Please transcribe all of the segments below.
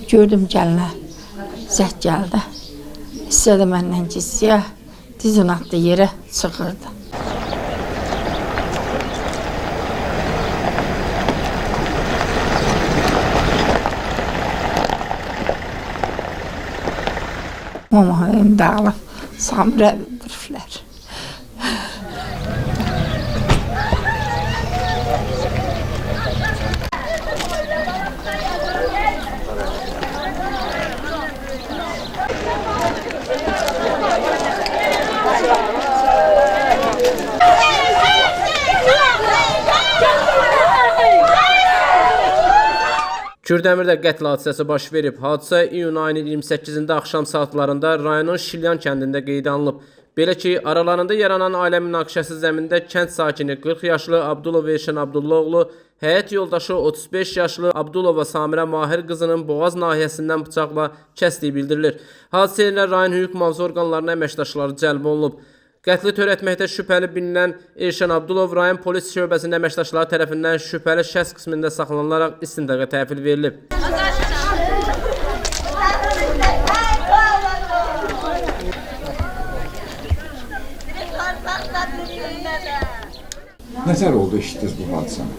Gördüm gəlinə zəng gəldi. İstədi məndən gizliyə, dizin atdı yerə çıxırdı. Mama evimdə alıb, Samirə öldürüblər. Kürdəmirdə qətl hadisəsi baş verib. Hadisə iyun ayının 28-də axşam saatlarında rayonun Şilyan kəndində qeydə alınıb. Belə ki, aralarında yaranan ailə münaqişəsi zəmində kənd sakini 40 yaşlı Abdulov Elşən Abdullaoğlu, həyat yoldaşı 35 yaşlı Abdulova Samirə Mahir qızının boğaz nahiyəsindən bıçaqla kəsdiyi bildirilir. Hadisə ilə rayon hüquq mühafizə orqanlarının əməkdaşları cəlb olunub. Qətli törətməkdə şübhəli bilinən Elşən Abdulov rayon polis şöbəsinin əməkdaşları tərəfindən şübhəli şəxs qismində saxlanılaraq istintaqa təhvil verilib. Nətər oldu eşitdiniz bu hadisəni?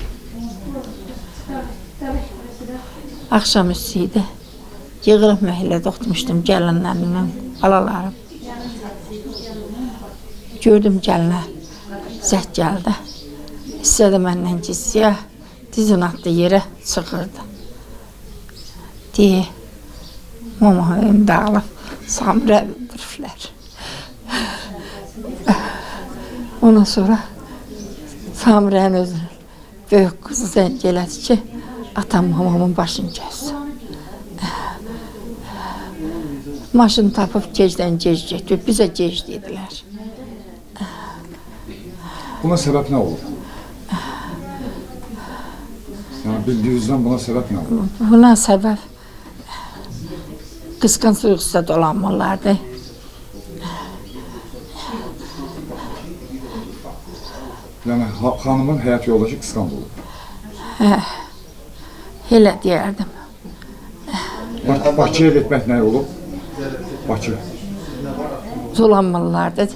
Axşam üstü idi. Yığılıb məhəllədə oturmuşdum gəlinlərimlə, balalarım. Gördüm gəlinə zəng gəldi. İstədi məndən gizliyə, dizin atdı yerə çıxırdı. Deyə, mama evimdə alıb, Samirə öldürüblər. Ondan sonra Samirənin özünün böyük qızı zəng elədi ki, atam mamamın başını kəsdi. Maşını tapıb gecdən gec getdi, bizə gec dedilər. Buna səbəb nə olur? Yəni bildiyinizdən buna səbəb nə olur? Buna səbəb qısqanclıq üstə dolanmalardı. Yəni xanımın həyat yoldaşı qısqanc olub. Elə deyərdim. Bakıya getmək nə olub? Bakı. Dolanmalardı.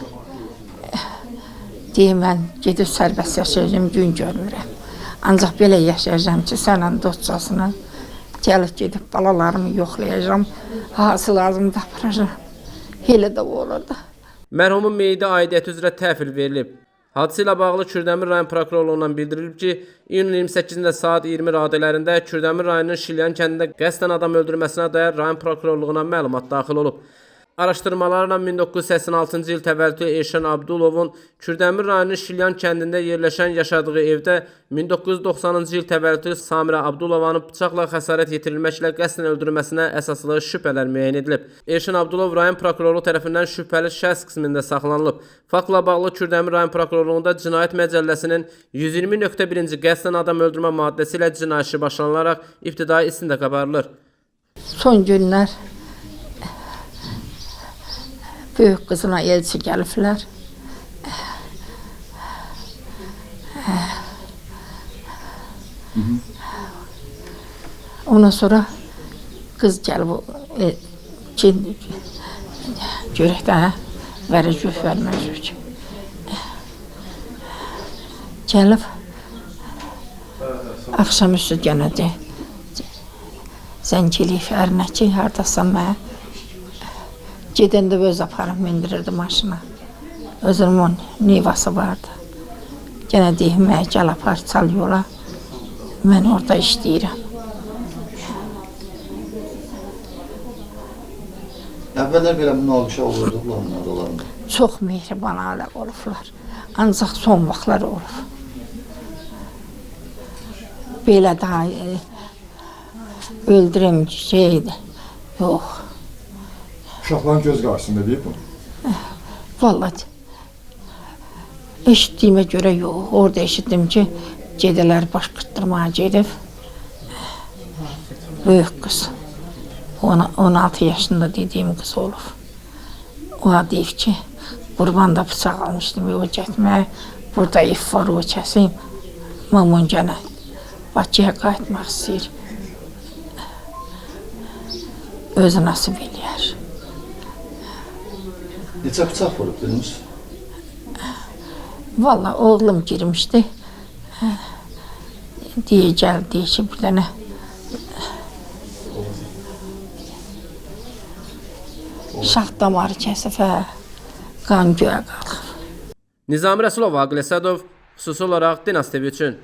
Deyim, mən gedib sərbəst yaşayacağım, gün görmürəm. Ancaq belə yaşayacağım ki, sənən dostcasına gəlib gedib balalarımı yoxlayacağım, hası lazım da aparacağım. Elə də olurdu. Mərhumun meyidi aidiyyəti üzrə təhvil verilib. Hadisə ilə bağlı Kürdəmir rayon prokurorluğundan bildirilib ki, iyunun 28-də saat 20 radələrində Kürdəmir rayonunun Şilyan kəndində qəsdən adam öldürməsinə dair rayon prokurorluğuna məlumat daxil olub. Araşdırmalarla 1986-cı il təvəllüdlü Elşən Abdulovun Kürdəmir rayonunun Şilyan kəndində yerləşən yaşadığı evdə 1990-cı il təvəllüdlü Samirə Abdulovanı bıçaqla xəsarət yetirilməklə qəsdən öldürməsinə əsaslı şübhələr müəyyən edilib. Elşən Abdulov rayon prokurorluğu tərəfindən şübhəli şəxs qismində saxlanılıb. Faktla bağlı Kürdəmir rayon prokurorluğunda Cinayət Məcəlləsinin 120.1-ci qəsdən adam öldürmə maddəsi ilə cinayət işi başlanılaraq ibtidai istintaqa aparılır. Son günlər böyük qızına elçi gəliblər. Ondan sonra qız gəlib görək də verəcək, verməyəcək. Gəlib axşam üstü yenə də zəng eləyib ərinə ki, hardasan mənə. Gedəndə öz aparıb mindirirdi maşına. Özünün nivası vardı. Yenə deyim, mənə gəl apar, çal yola. Mən orada işləyirəm. Əvvəllər belə münaqişə olurduqlar mı aralarında? Çox mehriban ailə olublar. Ancaq son vaxtlar olub. Belə daha öldürəm şeydi. Yox. Uşaqların göz qarşısında deyib bunu? Vallahi eşitdiyimə görə yox. Orada eşitdim ki, gedələr baş qırtdırmağa gedib. Böyük qız. 16 yaşında dediyim qız olub. O deyib ki, qurbanda bıçaq almışdım, o getməyə. Burada if var, o kəsim. Mamon gənə Bakıya qayıtmaq istəyir. özü nasib eləyər. Neçə bıçaq vurub bilmiş? Vallahi oğlum girmişdi. Diye gəldi, deyir ki, bir dənə şax damarı kəsib, qan göyə qalxıb. Nizami Rəsulov, Aqil Əsədov, xüsusi olaraq Dinas TV üçün.